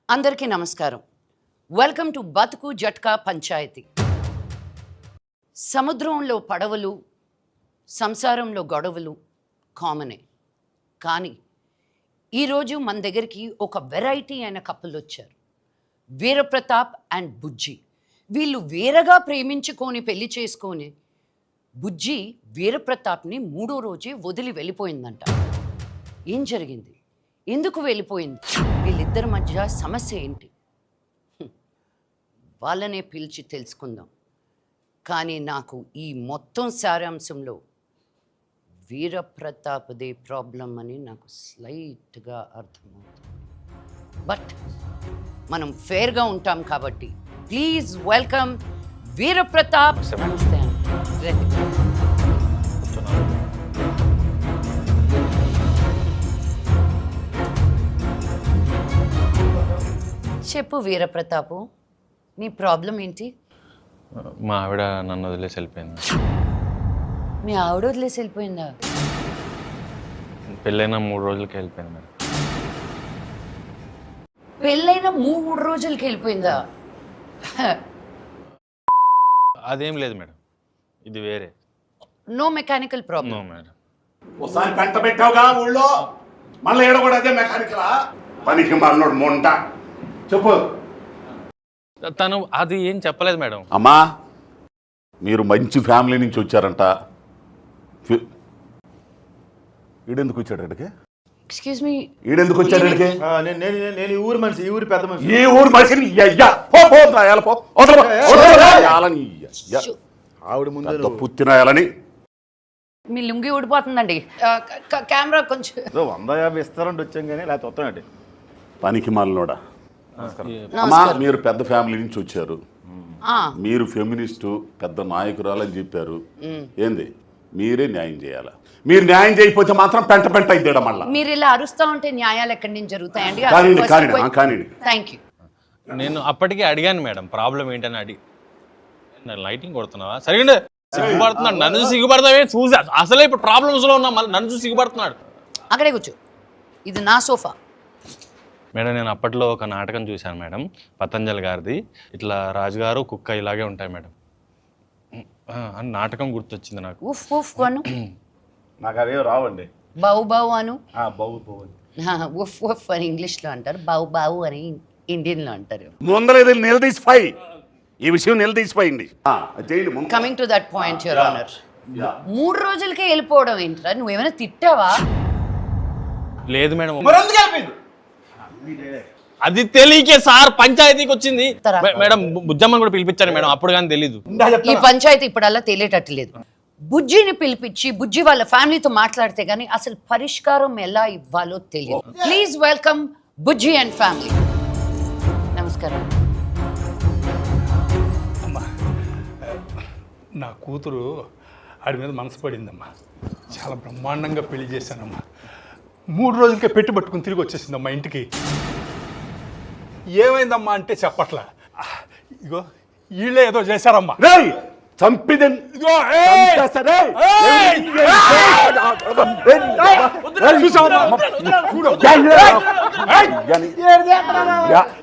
అందరికీ నమస్కారం. Welcome to బతుకు జట్కా పంచాయతీ. సముద్రంలో పడవలు, సంసారంలో గొడవలు కామనే. కానీ ఈరోజు మన దగ్గరికి ఒక వెరైటీ అయిన కపుల్ వచ్చారు. వీరప్రతాప్ అండ్ బుజ్జి. వీళ్ళు వేరగా ప్రేమించుకొని పెళ్లి చేసుకొని బుజ్జి వీరప్రతాప్ని 3వ రోజే వదిలి వెళ్ళిపోయిందంట. ఏం జరిగింది? ఎందుకు వెళ్ళిపోయింది? వీళ్ళిద్దరి మధ్య సమస్య ఏంటి? వాళ్ళనే పిలిచి తెలుసుకుందాం. కానీ నాకు ఈ మొత్తం సారాంశంలో వీరప్రతాప్దే ప్రాబ్లం అని నాకు స్లైట్గా అర్థమవుతుంది. బట్ మనం ఫేర్గా ఉంటాం కాబట్టి ప్లీజ్ వెల్కమ్ వీరప్రతాప్. నమస్తే అండి. చెప్పు వీరప్రతాపు, నీ ప్రాబ్లం ఏంటి? మా ఆవిడ నన్ను వదిలేసి వెళ్ళిపోయింది. మీ ఆవిడ వదిలేసి వెళ్ళిపోయిందా? పెళ్ళైన 3 రోజులకి వెళ్ళిపోయింది మేడం. పెళ్ళైన 3 రోజులకి వెళ్ళిపోయిందా? అదేం లేదు మేడం, ఇది వేరే. No mechanical problem. No madam. ఒకసారి పెంట పెట్టావుగా ఊళ్ళో, మళ్ళీ ఏడ కూడా అదే మెకానికలా? పనికి మళ్ళీ మొంట. చెప్పు. తను అది ఏం చెప్పలేదు మేడం. అమ్మా, మీరు మంచి ఫ్యామిలీ నుంచి వచ్చారంట. ఈడెందుకు వచ్చాడు ఇక్కడికి? ఎక్స్క్యూజ్ మీ, ఈడెందుకు వచ్చాడు ఇక్కడికి? నేను ఈ ఊరు మనిషి, ఈ ఊరి పెద్ద మనిషి. ఈ ఊరు మనిషిని ఆవిడ ముందు తప్పుత్తినాయాలని మీ లుంగి ఊడిపోతుందండి. కెమెరా కొంచెం 150 ఇస్తారంటే వచ్చాం కానీ లేకపోతే వస్తానండి. పనికి మాలినోడా. అమ్మా, మీరు పెద్ద ఫ్యామిలీ నుంచి వచ్చారు, మీరు ఫెమినిస్టు పెద్ద నాయకురాలని చెప్పారు. ఏంది? మీరే న్యాయం చేయాలా? మీరు న్యాయం చేయకపోతే మాత్రం పెంట పెంట అయిద్దాడ. మళ్ళీ మీరు ఇలా అరుస్తా ఉంటే న్యాయాలు ఎక్కడి నుంచి జరుగుతాయండి? Thank you. నేను అప్పటికే అడిగాను మేడం, ప్రాబ్లం ఏంటని అడిగి. లైటింగ్ కొడుతున్నావా? సరిగ్గా సిగ్గుపడుతున్నాడు. నన్ను చూసి సిగ్గుపడతావే? చూసా అసలే ఇప్పుడు ప్రాబ్లమ్స్లో ఉన్నా, మళ్ళీ నన్ను చూసి సిగ్గుపడుతున్నాడు. అక్కడే కూర్చో, ఇది నా సోఫా. మేడం, నేను అప్పట్లో ఒక నాటకం చూశాను మేడం, పతంజలి గారిది. ఇట్లా రాజుగారు కుక్క ఇలాగే ఉంటాయి మేడం అని నాటకం గుర్తొచ్చింది నాకు. ఉఫ్ ఉఫ్ అను. నాకు అవే రావండి. బావు బావు అను. బావు బావు. ఉఫ్ ఉఫ్ అని ఇంగ్లీష్లో అంటారు, బావు బావు అని ఇండియన్లో అంటారు. ముందర నిలదీసిపోయి ఈ విషయం నిలదీసిపోయింది. Coming to that point your honour, 3 రోజులకే వెళ్ళిపోవడం ఏంట్రా? నువ్వేమైనా తిట్టావా? లేదు మేడం, అది తెలియకే సార్ పంచాయతీకి వచ్చింది మేడం. బుజ్జమ్మని కూడా పిలిపించాను మేడం, అప్పుడు కానీ తెలీదు. ఈ పంచాయతీ ఇప్పుడల్లా తెలియటట్టు లేదు. బుజ్జిని పిలిపించి బుజ్జి వాళ్ళ ఫ్యామిలీతో మాట్లాడితే గానీ అసలు పరిష్కారం ఎలా ఇవ్వాలో తెలియదు. Please welcome Bujji and family. నమస్కారం. అమ్మా, నా కూతురు ఆడి మీద మనసు పడిందమ్మా. చాలా బ్రహ్మాండంగా పెళ్లి చేశానమ్మా. 3 రోజులకే పెట్టి పట్టుకుని తిరిగి వచ్చేసిందమ్మా ఇంటికి. ఏమైందమ్మా అంటే చెప్పట్లా. ఇగో వీళ్ళే ఏదో చేశారమ్మా.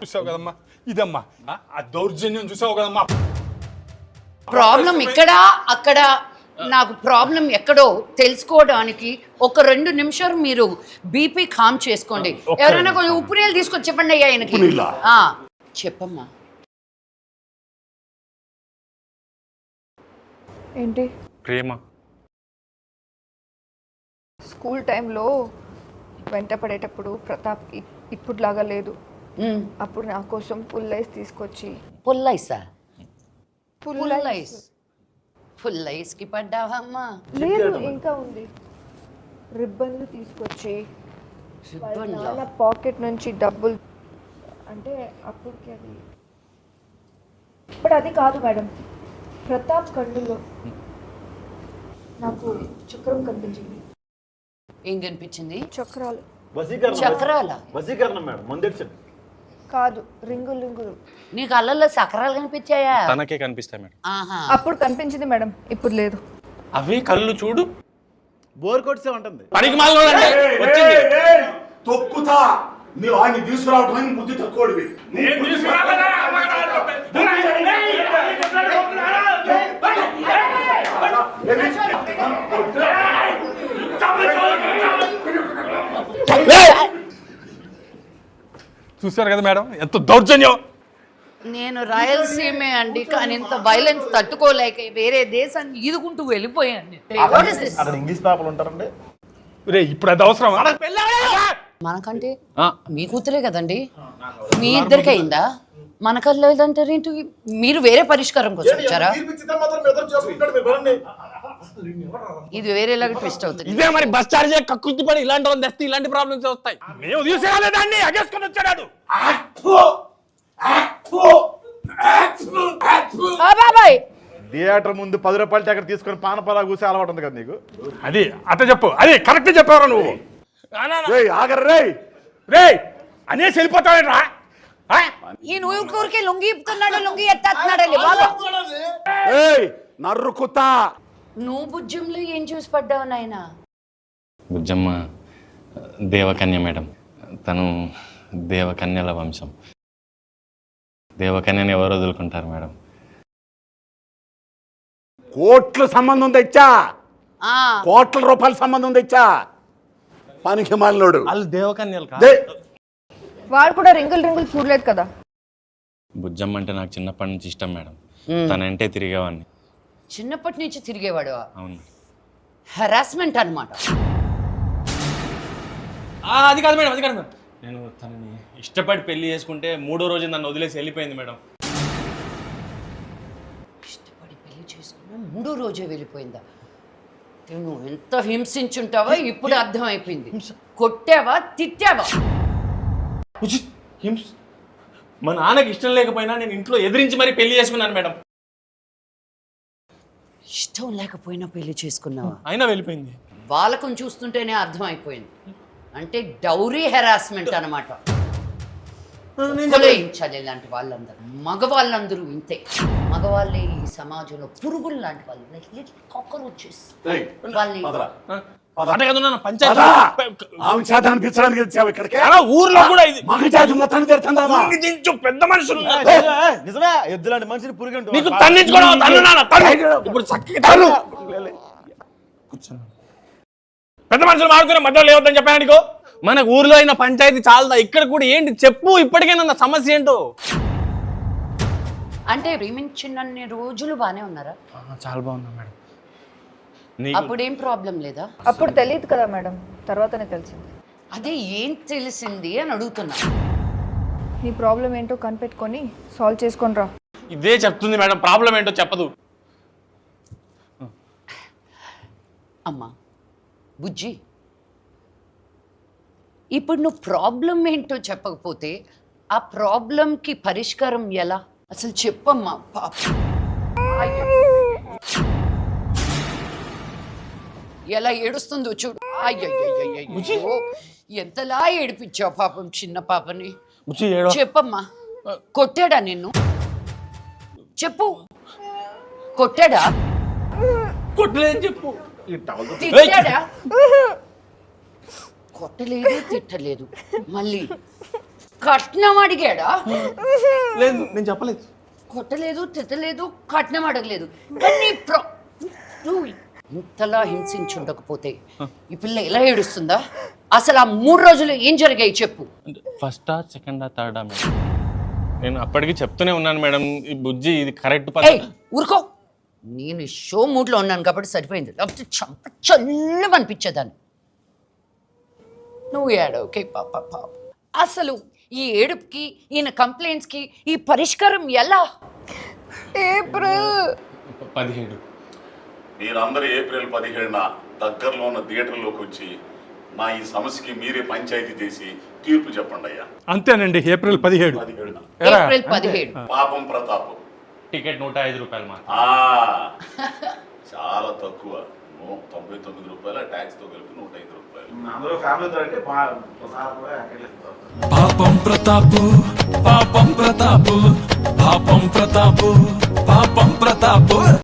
చూసావు కదమ్మా, ఇదమ్మా ఆ దౌర్జన్యం చూసావు కదమ్మా. ప్రాబ్లం ఇక్కడ అక్కడ, నాకు ప్రాబ్లం ఎక్కడో తెలుసుకోవడానికి ఒక 2 నిమిషాలు మీరు బీపీ కామ్ చేసుకోండి. ఎవరైనా కొంచెం ఉప్పు నీళ్ళు తీసుకొచ్చి చెప్పండి అయ్యా ఆయనకి. చెప్పమ్మా. ఏంటి? ప్రేమ. స్కూల్ టైంలో వెంట పడేటప్పుడు ప్రతాప్కి ఇప్పుడులాగా లేదు. అప్పుడు నా కోసం పుల్లైస్ తీసుకొచ్చి. పుల్లైసా? పుల్లైస్కి పడ్డావమ్మా? లేదు, ఇంకా ఉంది. రిబ్బన్లు తీసుకొచ్చి నా పాకెట్ నుంచి డబ్బులు, అంటే అప్పటికి అది. ఇప్పుడు అది కాదు మేడం, ప్రతాప్ కన్నులో నాకు చక్రం కనిపించింది. ఏం కనిపించింది? చక్రాలు. చక్రాలా? వశీకరణం మేడం, మందిర్చండి. కాదు, రింగులు రింగులు. నీకు అల్లల్లో చక్రాలు కనిపించాయా? తనకే కనిపిస్తాయి మేడం. అప్పుడు కనిపించింది మేడం, ఇప్పుడు లేదు. అవి కళ్ళు చూడు, బోర్ కొట్టే ఉంటుంది. పనికి మాలినోడండి వచ్చింది. తొక్కుతా మీరు ఆయన్ని తీసుకురావడం బుద్ధి తక్కువడివి. చూశారు కదా మేడం ఎంత దౌర్జన్యం. నేను రాయలసీమే అండి, కానీ ఇంత వైలెన్స్ తట్టుకోలేక వేరే దేశాన్ని ఈదుకుంటూ వెళ్ళిపోయాను. What is this? అక్కడ ఇంగ్లీష్ పేపర్లు ఉంటారండి. రే ఇప్పుడు అది అవసరం. మనకంటే మీ కూతురే కదండి, మీ ఇద్దరికి అయిందా? మనకల్లా లేదంటారేంటి? మీరు వేరే పరిష్కారం కోసం వచ్చారా? ఇది వేరేలాగా ట్విస్ట్ అవుతుంది. ఇదే మరి బస్ చార్జ్ కక్కుర్తి పడి ఇలాంటి వాళ్ళు తెస్తే ఇలాంటి ప్రాబ్లమ్స్ వస్తాయి. మేము తీసుకురాలేదాన్ని అగేసుకొని వచ్చాడు. బాబాయ్ థియేటర్ ముందు 10 రూపాయలు టికెట్ తీసుకొని పానపరా కూసే అలవాటు ఉంది కదా నీకు. అది అట్ట చెప్పు, అది కరెక్ట్ చెప్పారా నువ్వు? రే అనేసి వెళ్ళిపోతావేట్రా? ఈ ఊరికి లొంగి ఇప్పుతున్నాడు, లొంగి ఎత్తేస్తున్నాడు బాబా. నర్రుకుతా నువ్వు బుజ్జంలో ఏం చూసి పడ్డావు నాయన? బుజ్జమ్మ దేవకన్య మేడం, తను దేవకన్యల వంశం. దేవకన్యని ఎవరు వదులుకుంటారు మేడం? కోట్ల సంబంధం తెచ్చా, కోట్ల రూపాయల సంబంధం తెచ్చా. పనికి మాలినోడు. వాళ్ళు దేవకన్యలు కాదు. వాడు కూడా రింగులు చూడలేదు కదా. బుజ్జమ్మ అంటే నాకు చిన్నప్పటి నుంచి ఇష్టం మేడం. తనంటే తిరిగేవాడిని. చిన్నప్పటి నుంచి తిరిగేవాడు. అవును. హెరాస్మెంట్ అనమాట. అది కాదు మేడం, అది కాదు మేడం. నేను తనని ఇష్టపడి పెళ్లి చేసుకుంటే 3వ రోజు నన్ను వదిలేసి వెళ్ళిపోయింది మేడం. ఇష్టపడి పెళ్లి చేసుకున్నా 3వ రోజే వెళ్ళిపోయిందా? నువ్వు ఎంత హింసించుంటావో ఇప్పుడు అర్థమైపోయింది. కొట్టావా, తిట్టావా? మా నాన్నకి ఇష్టం లేకపోయినా నేను ఇంట్లో ఎదిరించి మరీ పెళ్లి చేసుకున్నాను మేడం. ఇష్టం లేకపోయినా పెళ్లి చేసుకున్నావా? అయినా వెళ్ళిపోయింది. వాళ్ళకం చూస్తుంటేనే అర్థమైపోయింది. అంటే డౌరీ హెరాస్మెంట్ అనమాట. కొలయించాలి ఇలాంటి వాళ్ళందరూ. మగవాళ్ళందరూ ఇంతే. మగవాళ్ళే ఈ సమాజంలో పురుగులు లాంటి వాళ్ళు. కాక్రోచెస్. ఊర్లో కూడా ఇది పెద్ద మనుషులు నిజమే, ఎద్దులాంటి మనుషులు పురుగు పెద్ద మనుషులు మాడుకునే మధ్యలో లేవద్దని చెప్పాను నీకు. మనకు ఊర్లో అయిన పంచాయతీ చాలదా, ఇక్కడ కూడా ఏంటి చెప్పు. ఇప్పటికైనా సమస్య ఏంటో. అంటే ప్రేమించినన్ని రోజులు బానే ఉన్నారా? చాలా బాగున్నా మేడం. అప్పుడేం ప్రాబ్లం లేదా? అప్పుడు తెలియదు కదా మేడం, తర్వాతనే తెలిసింది. అదే ఏం తెలిసింది అని అడుగుతున్నా. నీ ప్రాబ్లం ఏంటో కనిపెట్టుకొని సాల్వ్ చేసుకొని రా. ఇదే చెప్తుంది మేడం, ప్రాబ్లం ఏంటో చెప్పదు. అమ్మా బుజ్జి, ఇప్పుడు నువ్వు ప్రాబ్లం ఏంటో చెప్పకపోతే ఆ ప్రాబ్లంకి పరిష్కారం ఎలా? అసలు చెప్పమ్మా. పాప ఎలా ఏడుస్తుందో చూడు. అయ్యో ఎంతలా ఏడిపించావు పాపం చిన్న పాపని. చెప్పమ్మా, కొట్టాడా నిన్ను? చెప్పు, కొట్టాడా? కొట్టలేదు చెప్పు. తిట్టాడా? కొట్టలేదు, తిట్టలేదు. మళ్ళీ కట్నం అడిగాడా? లేదు, నేను చెప్పలేదు. కొట్టలేదు, తిట్టలేదు, కట్నం అడగలేదు. కానీ నువ్వు ఇంతలా హింసించుండకపోతే ఈ పిల్ల ఎలా ఏడుస్తుందా? అసలు ఆ 3 రోజులు ఏం జరిగాయి చెప్పు. ఫస్టా, సెకండా, థర్డా మేడం? నేను అప్పటికి చెప్తూనే ఉన్నాను మేడం, ఈ బుజ్జి ఇది కరెక్ట్. ఊరుకో, నేను షో మూడ్లో ఉన్నాను కాబట్టి సరిపోయింది. లేకపోతే చంప చల్లం అనిపించేదాన్ని. నువ్వు ఏడవకే పాప. అసలు ఈ ఏడుపుకి, ఈయన కంప్లైంట్స్కి ఈ పరిష్కారం ఎలా? ఏప్రిల్ 17. మీరందరూ ఏప్రిల్ 17న దగ్గరలో ఉన్న థియేటర్లోకి వచ్చి నా ఈ సమస్యకి మీరే పంచాయతీ చేసి తీర్పు చెప్పండి అయ్యా. అంతేనండి, ఏప్రిల్ 17. ఏప్రిల్ 17. పాపం ప్రతాప్ టికెట్ 105 రూపాయలు మాత్రం. చాలా తక్కువ. 99 రూపాయల ట్యాక్స్ తో కలిపి 105 రూపాయలు. అందరూ ఫ్యామిలీతో అంటే పాపం ప్రతాపు, పాపం ప్రతాపు, పాపం ప్రతాపు, పాపం ప్రతాపు.